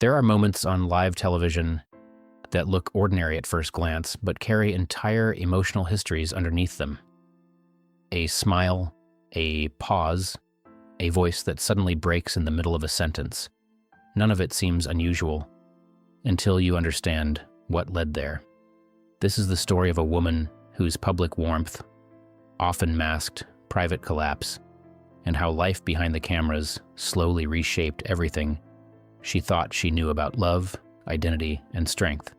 There are moments on live television that look ordinary at first glance, but carry entire emotional histories underneath them. A smile, a pause, a voice that suddenly breaks in the middle of a sentence. None of it seems unusual until you understand what led there. This is the story of a woman whose public warmth often masked private collapse, and how life behind the cameras slowly reshaped everything she thought she knew about love, identity, and strength.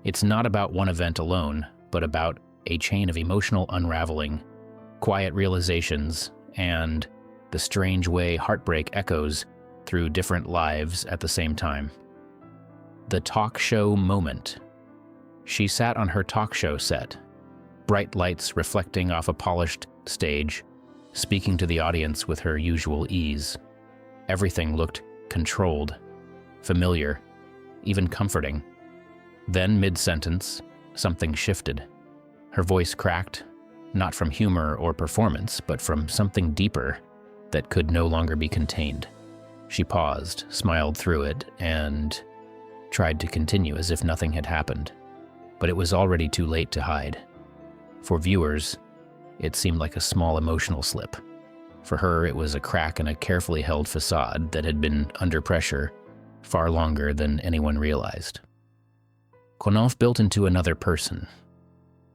It's not about one event alone, but about a chain of emotional unraveling, quiet realizations, and the strange way heartbreak echoes through different lives at the same time. The talk show moment. She sat on her talk show set, bright lights reflecting off a polished stage, speaking to the audience with her usual ease. Everything looked controlled, familiar, even comforting. Then, mid-sentence, something shifted. Her voice cracked, not from humor or performance, but from something deeper that could no longer be contained. She paused, smiled through it, and tried to continue as if nothing had happened. But it was already too late to hide. For viewers, it seemed like a small emotional slip. For her, it was a crack in a carefully held facade that had been under pressure far longer than anyone realized. Konov built into another person.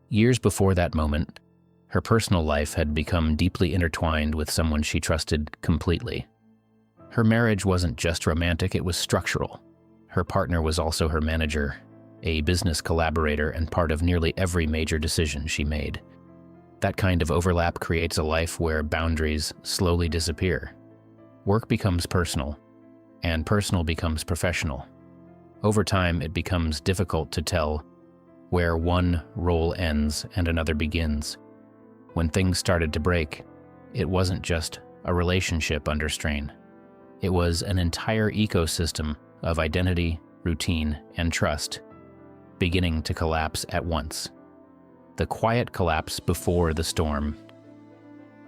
Years before that moment, her personal life had become deeply intertwined with someone she trusted completely. Her marriage wasn't just romantic, it was structural. Her partner was also her manager, a business collaborator, and part of nearly every major decision she made. That kind of overlap creates a life where boundaries slowly disappear. Work becomes personal, and personal becomes professional. Over time, it becomes difficult to tell where one role ends and another begins. When things started to break, it wasn't just a relationship under strain. It was an entire ecosystem of identity, routine, and trust beginning to collapse at once. The quiet collapse before the storm.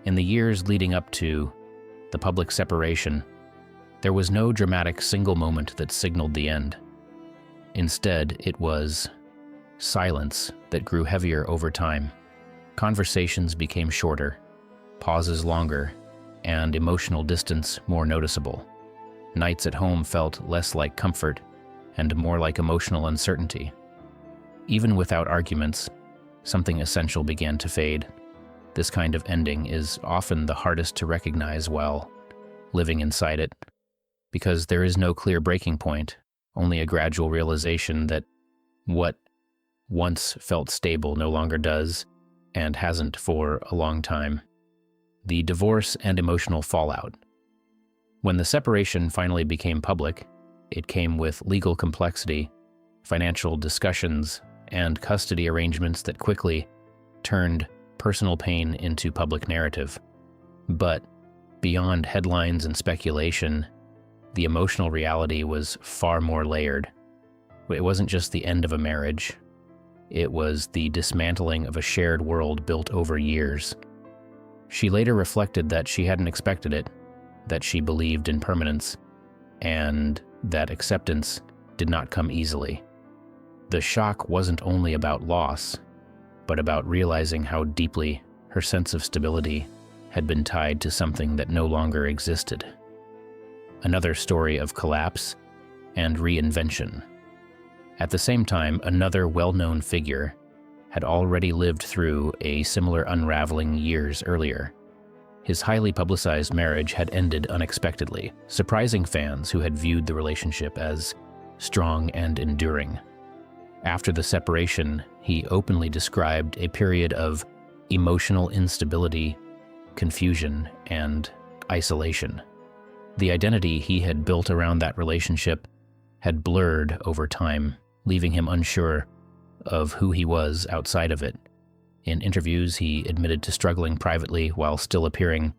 In the years leading up to the public separation, there was no dramatic single moment that signaled the end. Instead, it was silence that grew heavier over time. Conversations became shorter, pauses longer, and emotional distance more noticeable. Nights at home felt less like comfort and more like emotional uncertainty. Even without arguments, something essential began to fade. This kind of ending is often the hardest to recognize while living inside it, because there is no clear breaking point, only a gradual realization that what once felt stable no longer does, and hasn't for a long time. The divorce and emotional fallout. When the separation finally became public, it came with legal complexity, financial discussions, and custody arrangements that quickly turned personal pain into public narrative. But beyond headlines and speculation, the emotional reality was far more layered. It wasn't just the end of a marriage. It was the dismantling of a shared world built over years. She later reflected that she hadn't expected it, that she believed in permanence, and that acceptance did not come easily. The shock wasn't only about loss, but about realizing how deeply her sense of stability had been tied to something that no longer existed. Another story of collapse and reinvention. At the same time, another well-known figure had already lived through a similar unraveling years earlier. His highly publicized marriage had ended unexpectedly, surprising fans who had viewed the relationship as strong and enduring. After the separation, he openly described a period of emotional instability, confusion, and isolation. The identity he had built around that relationship had blurred over time, leaving him unsure of who he was outside of it. In interviews, he admitted to struggling privately while still appearing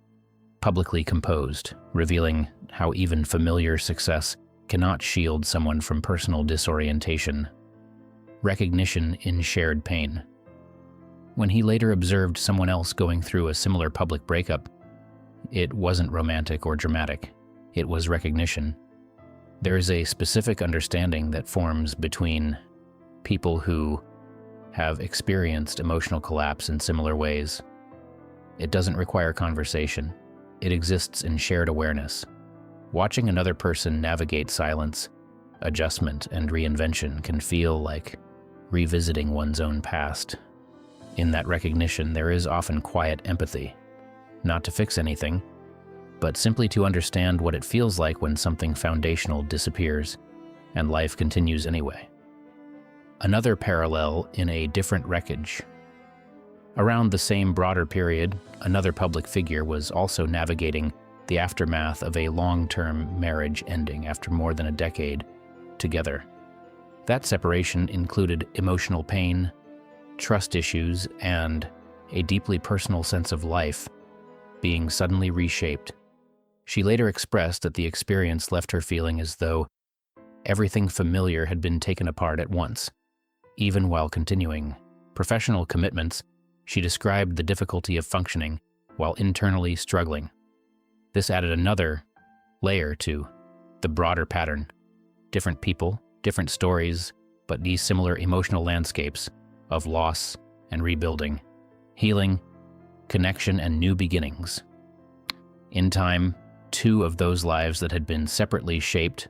publicly composed, revealing how even familiar success cannot shield someone from personal disorientation. Recognition in shared pain. When he later observed someone else going through a similar public breakup, it wasn't romantic or dramatic. It was recognition. There is a specific understanding that forms between people who have experienced emotional collapse in similar ways. It doesn't require conversation. It exists in shared awareness. Watching another person navigate silence, adjustment, and reinvention can feel like revisiting one's own past. In that recognition, there is often quiet empathy, not to fix anything, but simply to understand what it feels like when something foundational disappears and life continues anyway. Another parallel in a different wreckage. Around the same broader period, another public figure was also navigating the aftermath of a long-term marriage ending after more than a decade together. That separation included emotional pain, trust issues, and a deeply personal sense of life being suddenly reshaped. She later expressed that the experience left her feeling as though everything familiar had been taken apart at once. Even while continuing professional commitments, she described the difficulty of functioning while internally struggling. This added another layer to the broader pattern. Different people, different stories, but these similar emotional landscapes of loss and rebuilding, healing, connection, and new beginnings. In time, two of those lives that had been separately shaped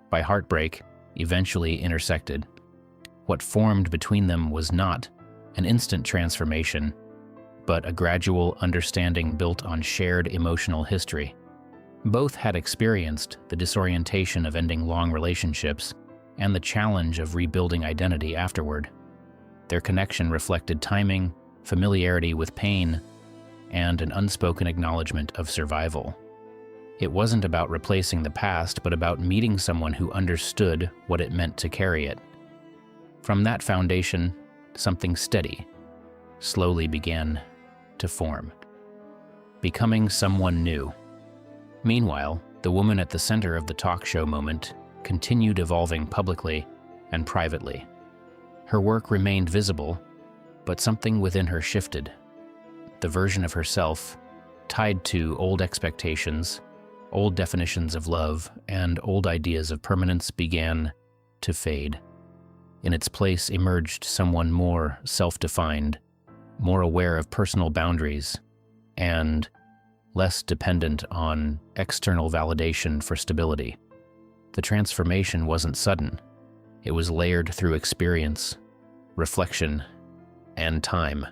by heartbreak eventually intersected. What formed between them was not an instant transformation, but a gradual understanding built on shared emotional history. Both had experienced the disorientation of ending long relationships and the challenge of rebuilding identity afterward. Their connection reflected timing, familiarity with pain, and an unspoken acknowledgement of survival. It wasn't about replacing the past, but about meeting someone who understood what it meant to carry it. From that foundation, something steady slowly began to form, becoming someone new. Meanwhile, the woman at the center of the talk show moment continued evolving publicly and privately. Her work remained visible, but something within her shifted. The version of herself, tied to old expectations, old definitions of love, and old ideas of permanence, began to fade. In its place emerged someone more self-defined, more aware of personal boundaries, and less dependent on external validation for stability. The transformation wasn't sudden. It was layered through experience, reflection, and time.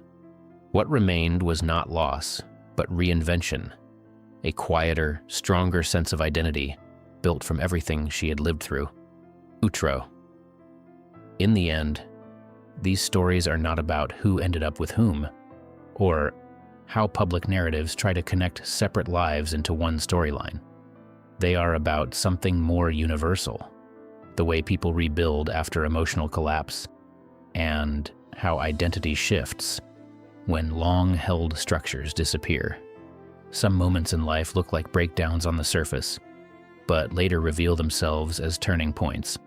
What remained was not loss, but reinvention, a quieter, stronger sense of identity built from everything she had lived through. Outro. In the end, these stories are not about who ended up with whom, or how public narratives try to connect separate lives into one storyline. They are about something more universal, the way people rebuild after emotional collapse, and how identity shifts when long-held structures disappear. Some moments in life look like breakdowns on the surface, but later reveal themselves as turning points.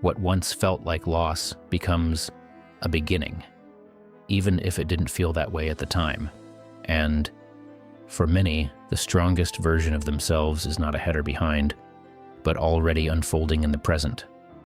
What once felt like loss becomes a beginning, even if it didn't feel that way at the time. And for many, the strongest version of themselves is not ahead or behind, but already unfolding in the present.